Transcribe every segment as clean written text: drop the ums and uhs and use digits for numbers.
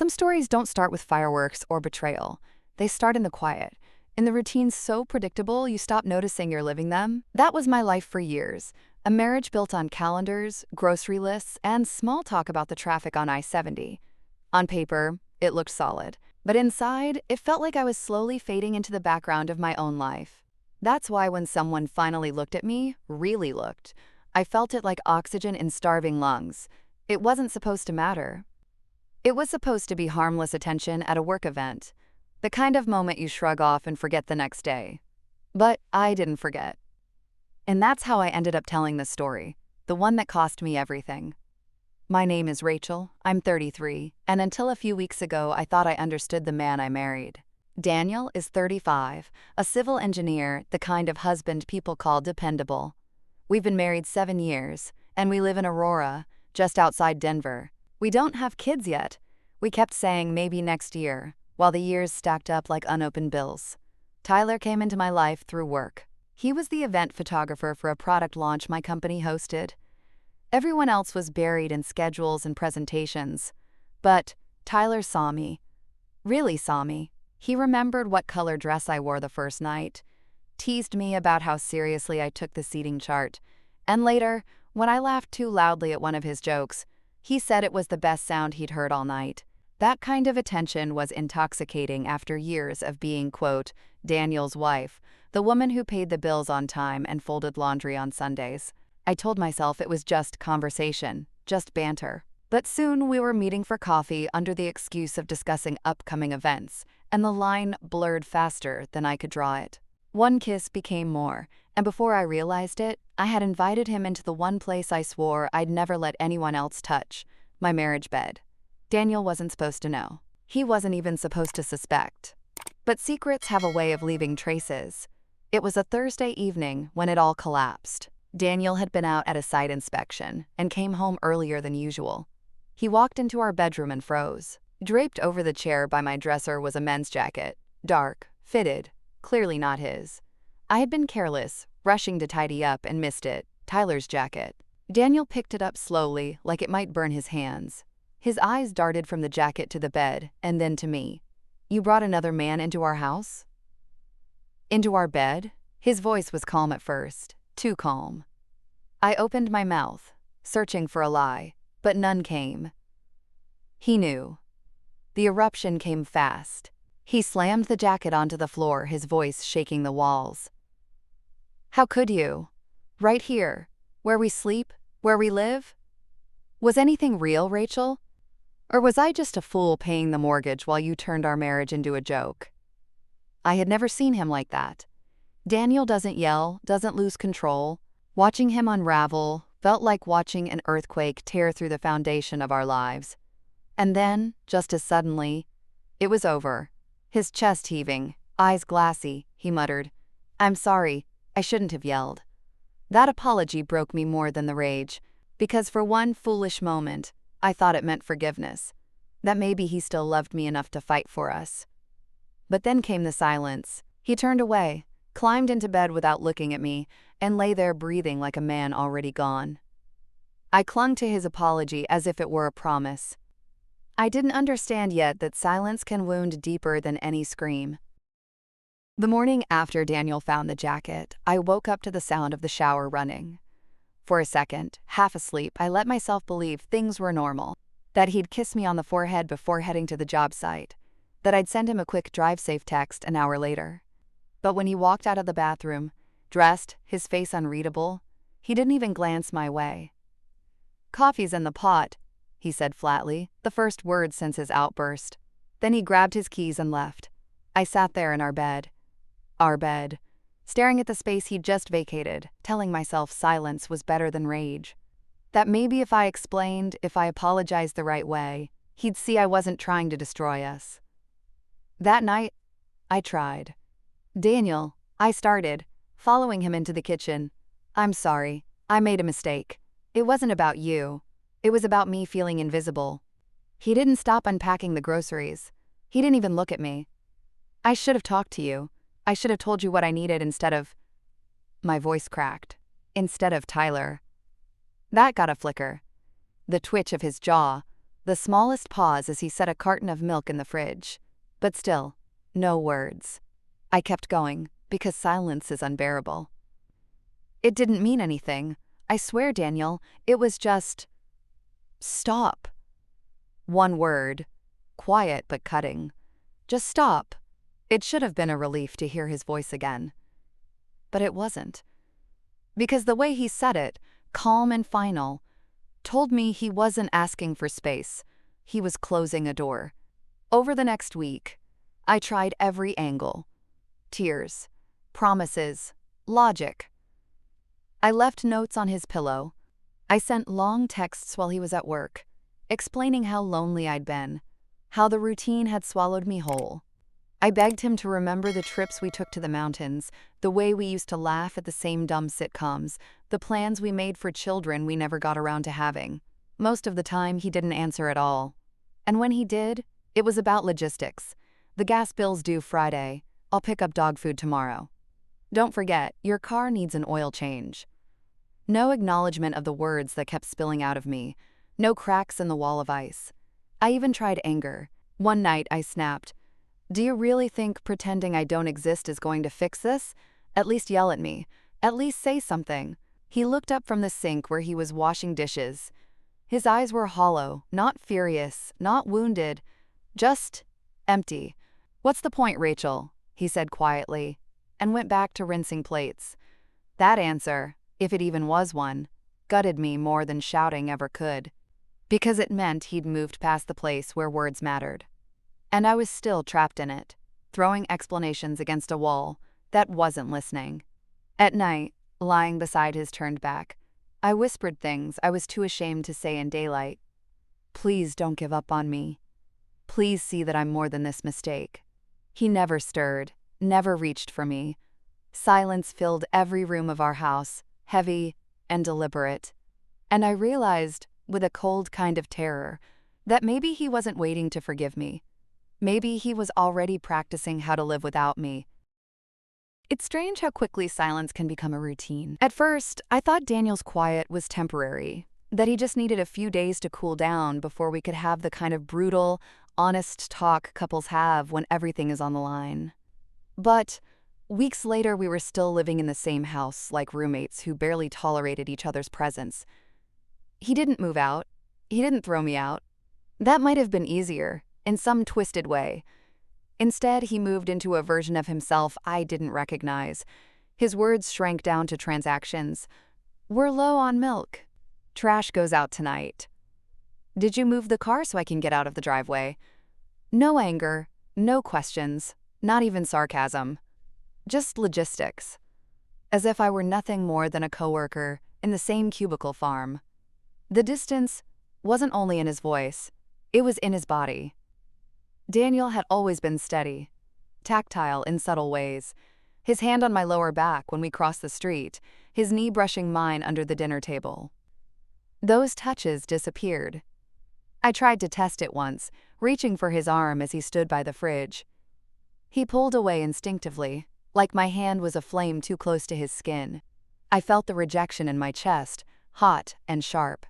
Some stories don't start with fireworks or betrayal. They start in the quiet, in the routines so predictable you stop noticing you're living them. That was my life for years. A marriage built on calendars, grocery lists, and small talk about the traffic on I-70. On paper, it looked solid. But inside, it felt like I was slowly fading into the background of my own life. That's why when someone finally looked at me, really looked, I felt it like oxygen in starving lungs. It wasn't supposed to matter. It was supposed to be harmless attention at a work event, the kind of moment you shrug off and forget the next day. But I didn't forget. And that's how I ended up telling this story, the one that cost me everything. My name is Rachel, I'm 33, and until a few weeks ago I thought I understood the man I married. Daniel is 35, a civil engineer, the kind of husband people call dependable. We've been married 7 years, and we live in Aurora, just outside Denver. We don't have kids yet. We kept saying maybe next year, while the years stacked up like unopened bills. Tyler came into my life through work. He was the event photographer for a product launch my company hosted. Everyone else was buried in schedules and presentations. But Tyler saw me. Really saw me. He remembered what color dress I wore the first night, teased me about how seriously I took the seating chart, and later, when I laughed too loudly at one of his jokes, he said it was the best sound he'd heard all night. That kind of attention was intoxicating after years of being, quote, Daniel's wife, the woman who paid the bills on time and folded laundry on Sundays. I told myself it was just conversation, just banter. But soon we were meeting for coffee under the excuse of discussing upcoming events, and the line blurred faster than I could draw it. One kiss became more, and before I realized it, I had invited him into the one place I swore I'd never let anyone else touch, my marriage bed. Daniel wasn't supposed to know. He wasn't even supposed to suspect. But secrets have a way of leaving traces. It was a Thursday evening when it all collapsed. Daniel had been out at a site inspection and came home earlier than usual. He walked into our bedroom and froze. Draped over the chair by my dresser was a men's jacket, dark, fitted, clearly not his. I had been careless, rushing to tidy up, and missed it, Tyler's jacket. Daniel picked it up slowly, like it might burn his hands. His eyes darted from the jacket to the bed, and then to me. You brought another man into our house? Into our bed? His voice was calm at first, too calm. I opened my mouth, searching for a lie, but none came. He knew. The eruption came fast. He slammed the jacket onto the floor, his voice shaking the walls. How could you? Right here, where we sleep, where we live? Was anything real, Rachel? Or was I just a fool paying the mortgage while you turned our marriage into a joke? I had never seen him like that. Daniel doesn't yell, doesn't lose control. Watching him unravel felt like watching an earthquake tear through the foundation of our lives. And then, just as suddenly, it was over. His chest heaving, eyes glassy, he muttered, I'm sorry, I shouldn't have yelled. That apology broke me more than the rage, because for one foolish moment, I thought it meant forgiveness, that maybe he still loved me enough to fight for us. But then came the silence. He turned away, climbed into bed without looking at me, and lay there breathing like a man already gone. I clung to his apology as if it were a promise. I didn't understand yet that silence can wound deeper than any scream. The morning after Daniel found the jacket, I woke up to the sound of the shower running. For a second, half asleep, I let myself believe things were normal, that he'd kiss me on the forehead before heading to the job site, that I'd send him a quick drive-safe text an hour later. But when he walked out of the bathroom, dressed, his face unreadable, he didn't even glance my way. Coffee's in the pot, he said flatly, the first word since his outburst. Then he grabbed his keys and left. I sat there in our bed, staring at the space he'd just vacated, telling myself silence was better than rage. That maybe if I explained, if I apologized the right way, he'd see I wasn't trying to destroy us. That night, I tried. Daniel, I started, following him into the kitchen. I'm sorry, I made a mistake. It wasn't about you. It was about me feeling invisible. He didn't stop unpacking the groceries. He didn't even look at me. I should have talked to you. I should have told you what I needed instead of... My voice cracked. Instead of Tyler. That got a flicker. The twitch of his jaw. the smallest pause as he set a carton of milk in the fridge. But still, no words. I kept going, because silence is unbearable. It didn't mean anything. I swear, Daniel, it was just, stop. One word, quiet but cutting. Just stop. It should have been a relief to hear his voice again. But it wasn't. Because the way he said it, calm and final, told me he wasn't asking for space. He was closing a door. Over the next week, I tried every angle. Tears, promises, logic. I left notes on his pillow. I sent long texts while he was at work, explaining how lonely I'd been, how the routine had swallowed me whole. I begged him to remember the trips we took to the mountains, the way we used to laugh at the same dumb sitcoms, the plans we made for children we never got around to having. Most of the time, he didn't answer at all. And when he did, it was about logistics. The gas bill's due Friday. I'll pick up dog food tomorrow. Don't forget, your car needs an oil change. No acknowledgement of the words that kept spilling out of me. No cracks in the wall of ice. I even tried anger. One night I snapped, "Do you really think pretending I don't exist is going to fix this? At least yell at me. At least say something." He looked up from the sink where he was washing dishes. His eyes were hollow, not furious, not wounded, just empty. "What's the point, Rachel?" he said quietly, and went back to rinsing plates. That answer, if it even was one, gutted me more than shouting ever could, because it meant he'd moved past the place where words mattered. And I was still trapped in it, throwing explanations against a wall that wasn't listening. At night, lying beside his turned back, I whispered things I was too ashamed to say in daylight. "Please don't give up on me. Please see that I'm more than this mistake." He never stirred, never reached for me. Silence filled every room of our house, heavy and deliberate. And I realized, with a cold kind of terror, that maybe he wasn't waiting to forgive me. Maybe he was already practicing how to live without me. It's strange how quickly silence can become a routine. At first, I thought Daniel's quiet was temporary, that he just needed a few days to cool down before we could have the kind of brutal, honest talk couples have when everything is on the line. But weeks later, we were still living in the same house like roommates who barely tolerated each other's presence. He didn't move out. He didn't throw me out. That might have been easier, in some twisted way. Instead, he moved into a version of himself I didn't recognize. His words shrank down to transactions. "We're low on milk. Trash goes out tonight. Did you move the car so I can get out of the driveway?" No anger, no questions, not even sarcasm. Just logistics. As if I were nothing more than a coworker in the same cubicle farm. The distance wasn't only in his voice, it was in his body. Daniel had always been steady, tactile in subtle ways. His hand on my lower back when we crossed the street, his knee brushing mine under the dinner table. Those touches disappeared. I tried to test it once, reaching for his arm as he stood by the fridge. He pulled away instinctively, like my hand was a flame too close to his skin. I felt the rejection in my chest, hot and sharp.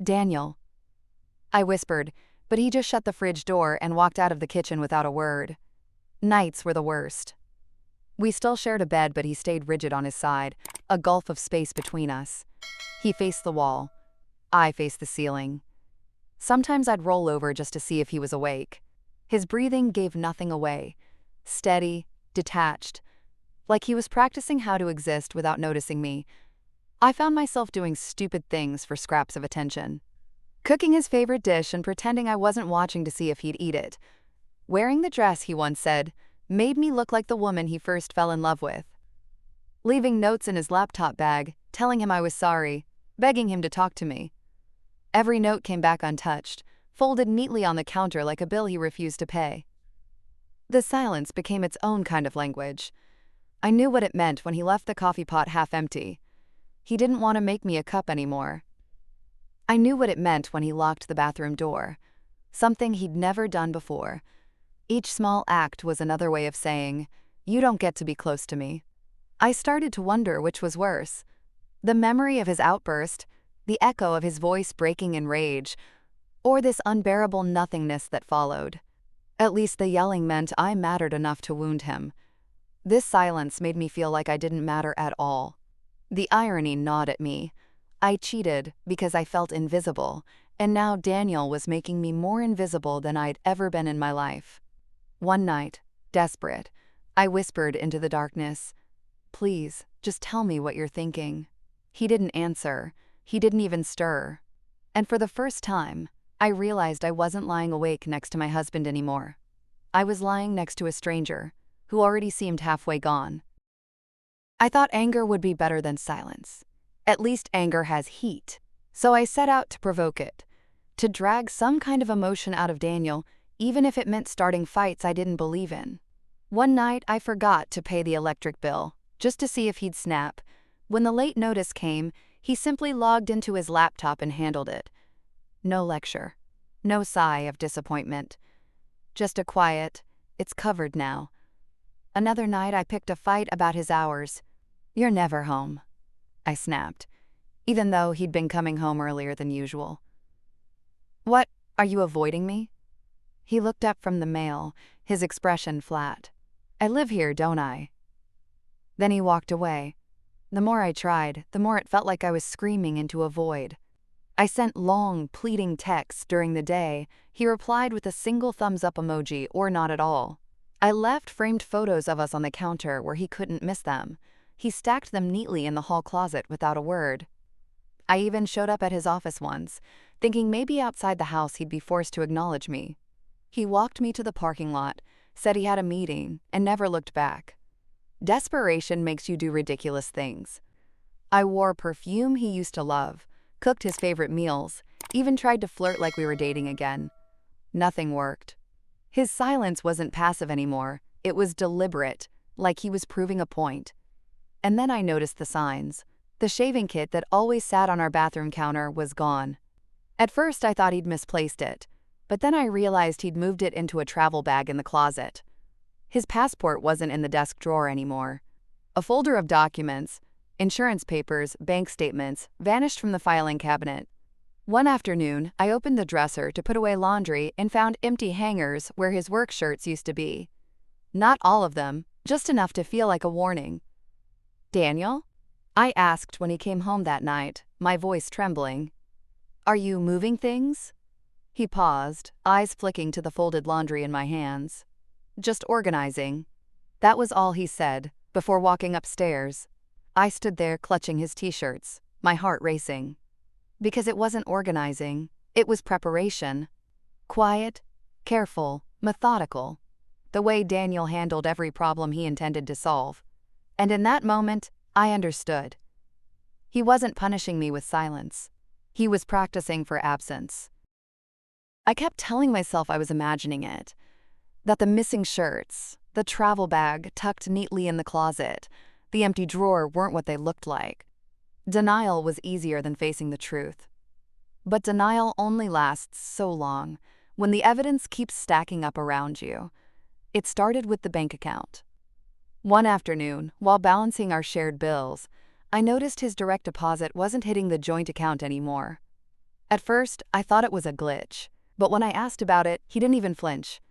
"Daniel," I whispered, but he just shut the fridge door and walked out of the kitchen without a word. Nights were the worst. We still shared a bed, but he stayed rigid on his side, a gulf of space between us. He faced the wall. I faced the ceiling. Sometimes I'd roll over just to see if he was awake. His breathing gave nothing away. Steady, detached, like he was practicing how to exist without noticing me. I found myself doing stupid things for scraps of attention. Cooking his favorite dish and pretending I wasn't watching to see if he'd eat it. Wearing the dress, he once said, made me look like the woman he first fell in love with. Leaving notes in his laptop bag, telling him I was sorry, begging him to talk to me. Every note came back untouched, folded neatly on the counter like a bill he refused to pay. The silence became its own kind of language. I knew what it meant when he left the coffee pot half empty. He didn't want to make me a cup anymore. I knew what it meant when he locked the bathroom door, something he'd never done before. Each small act was another way of saying, "You don't get to be close to me." I started to wonder which was worse. The memory of his outburst, the echo of his voice breaking in rage, or this unbearable nothingness that followed. At least the yelling meant I mattered enough to wound him. This silence made me feel like I didn't matter at all. The irony gnawed at me. I cheated because I felt invisible, and now Daniel was making me more invisible than I'd ever been in my life. One night, desperate, I whispered into the darkness, "Please, just tell me what you're thinking." He didn't answer. He didn't even stir. And for the first time, I realized I wasn't lying awake next to my husband anymore. I was lying next to a stranger, who already seemed halfway gone. I thought anger would be better than silence. At least anger has heat. So I set out to provoke it, to drag some kind of emotion out of Daniel, even if it meant starting fights I didn't believe in. One night, I forgot to pay the electric bill, just to see if he'd snap. When the late notice came, he simply logged into his laptop and handled it. No lecture. No sigh of disappointment. Just a quiet, "It's covered now." Another night, I picked a fight about his hours. "You're never home," I snapped, even though he'd been coming home earlier than usual. "What, are you avoiding me?" He looked up from the mail, his expression flat. "I live here, don't I?" Then he walked away. The more I tried, the more it felt like I was screaming into a void. I sent long, pleading texts during the day. He replied with a single thumbs-up emoji or not at all. I left framed photos of us on the counter where he couldn't miss them. He stacked them neatly in the hall closet without a word. I even showed up at his office once, thinking maybe outside the house he'd be forced to acknowledge me. He walked me to the parking lot, said he had a meeting, and never looked back. Desperation makes you do ridiculous things. I wore perfume he used to love, cooked his favorite meals, even tried to flirt like we were dating again. Nothing worked. His silence wasn't passive anymore, it was deliberate, like he was proving a point. And then I noticed the signs. The shaving kit that always sat on our bathroom counter was gone. At first I thought he'd misplaced it, but then I realized he'd moved it into a travel bag in the closet. His passport wasn't in the desk drawer anymore. A folder of documents, insurance papers, bank statements, vanished from the filing cabinet. One afternoon, I opened the dresser to put away laundry and found empty hangers where his work shirts used to be. Not all of them, just enough to feel like a warning. "Daniel?" I asked when he came home that night, my voice trembling. "Are you moving things?" He paused, eyes flicking to the folded laundry in my hands. "Just organizing." That was all he said, before walking upstairs. I stood there clutching his t-shirts, my heart racing. Because it wasn't organizing, it was preparation. Quiet, careful, methodical. The way Daniel handled every problem he intended to solve. And in that moment, I understood. He wasn't punishing me with silence. He was practicing for absence. I kept telling myself I was imagining it. That the missing shirts, the travel bag tucked neatly in the closet, the empty drawer weren't what they looked like. Denial was easier than facing the truth. But denial only lasts so long, when the evidence keeps stacking up around you. It started with the bank account. One afternoon, while balancing our shared bills, I noticed his direct deposit wasn't hitting the joint account anymore. At first, I thought it was a glitch, but when I asked about it, he didn't even flinch.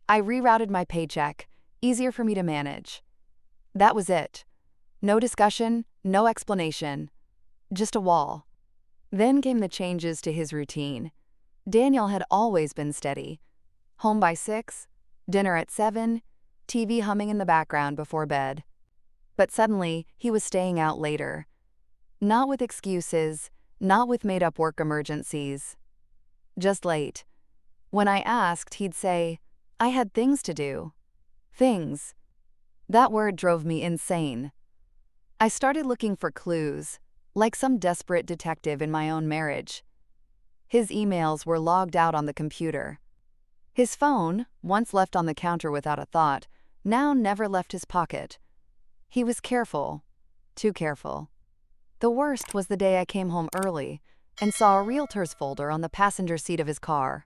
I rerouted my paycheck, easier for me to manage. That was it. No discussion, no explanation. Just a wall. Then came the changes to his routine. Daniel had always been steady. Home by 6, dinner at 7, TV humming in the background before bed. But suddenly, he was staying out later. Not with excuses, not with made-up work emergencies. Just late. When I asked, he'd say, "I had things to do." Things. That word drove me insane. I started looking for clues, like some desperate detective in my own marriage. His emails were logged out on the computer. His phone, once left on the counter without a thought, now never left his pocket. He was careful, too careful. The worst was the day I came home early and saw a realtor's folder on the passenger seat of his car.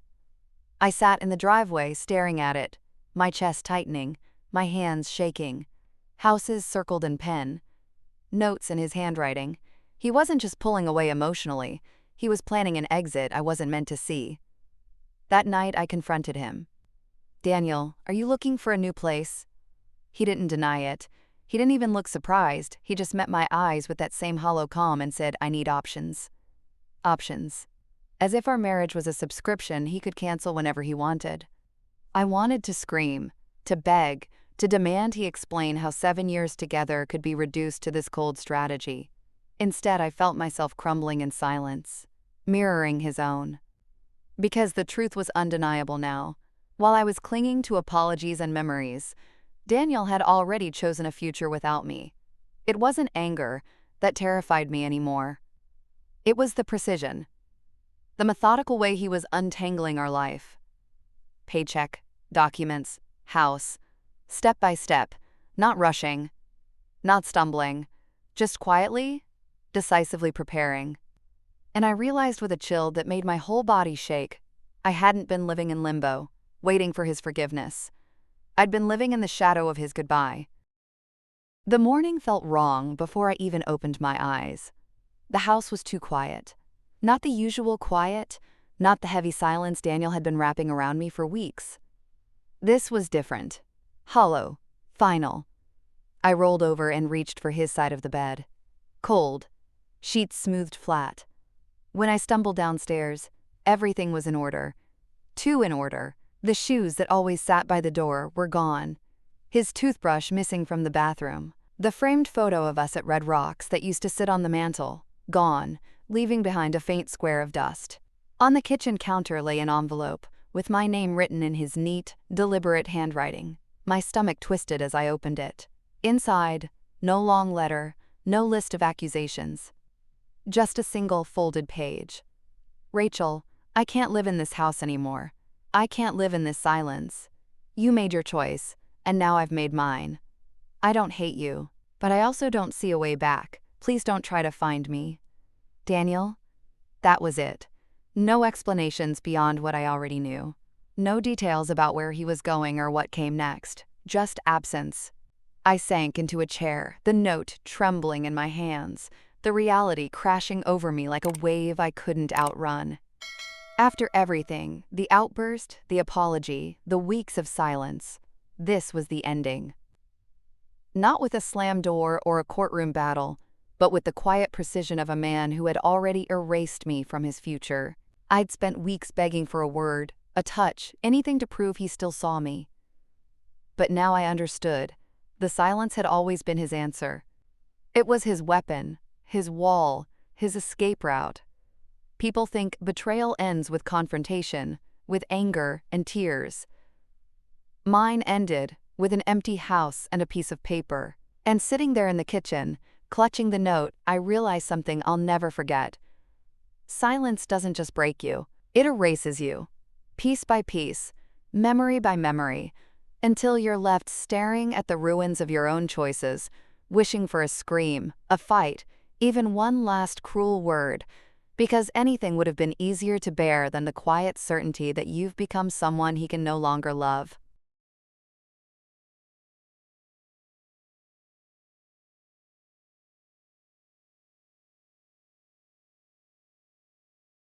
I sat in the driveway staring at it, my chest tightening, my hands shaking. Houses circled in pen. Notes in his handwriting. He wasn't just pulling away emotionally, he was planning an exit I wasn't meant to see. That night, I confronted him. "Daniel, are you looking for a new place?" He didn't deny it. He didn't even look surprised. He just met my eyes with that same hollow calm and said, "I need options." Options. As if our marriage was a subscription he could cancel whenever he wanted. I wanted to scream, to beg, to demand he explain how 7 years together could be reduced to this cold strategy. Instead, I felt myself crumbling in silence, mirroring his own. Because the truth was undeniable now. While I was clinging to apologies and memories, Daniel had already chosen a future without me. It wasn't anger that terrified me anymore. It was the precision, the methodical way he was untangling our life. Paycheck, documents, house, step by step, not rushing, not stumbling, just quietly, decisively preparing. And I realized with a chill that made my whole body shake, I hadn't been living in limbo, waiting for his forgiveness. I'd been living in the shadow of his goodbye. The morning felt wrong before I even opened my eyes. The house was too quiet. Not the usual quiet, not the heavy silence Daniel had been wrapping around me for weeks. This was different. Hollow. Final. I rolled over and reached for his side of the bed. Cold. Sheets smoothed flat. When I stumbled downstairs, everything was in order. Too in order. The shoes that always sat by the door were gone. His toothbrush missing from the bathroom. The framed photo of us at Red Rocks that used to sit on the mantel, gone, leaving behind a faint square of dust. On the kitchen counter lay an envelope, with my name written in his neat, deliberate handwriting. My stomach twisted as I opened it. Inside, no long letter, no list of accusations. Just a single folded page. "Rachel, I can't live in this house anymore. I can't live in this silence. You made your choice, and now I've made mine. I don't hate you, but I also don't see a way back. Please don't try to find me. Daniel." That was it. No explanations beyond what I already knew. No details about where he was going or what came next. Just absence. I sank into a chair, the note trembling in my hands, the reality crashing over me like a wave I couldn't outrun. After everything, the outburst, the apology, the weeks of silence, this was the ending. Not with a slammed door or a courtroom battle, but with the quiet precision of a man who had already erased me from his future. I'd spent weeks begging for a word, a touch, anything to prove he still saw me. But now I understood. The silence had always been his answer. It was his weapon, his wall, his escape route. People think betrayal ends with confrontation, with anger and tears. Mine ended with an empty house and a piece of paper. And sitting there in the kitchen, clutching the note, I realized something I'll never forget. Silence doesn't just break you, it erases you. Piece by piece, memory by memory, until you're left staring at the ruins of your own choices, wishing for a scream, a fight, even one last cruel word, because anything would have been easier to bear than the quiet certainty that you've become someone he can no longer love.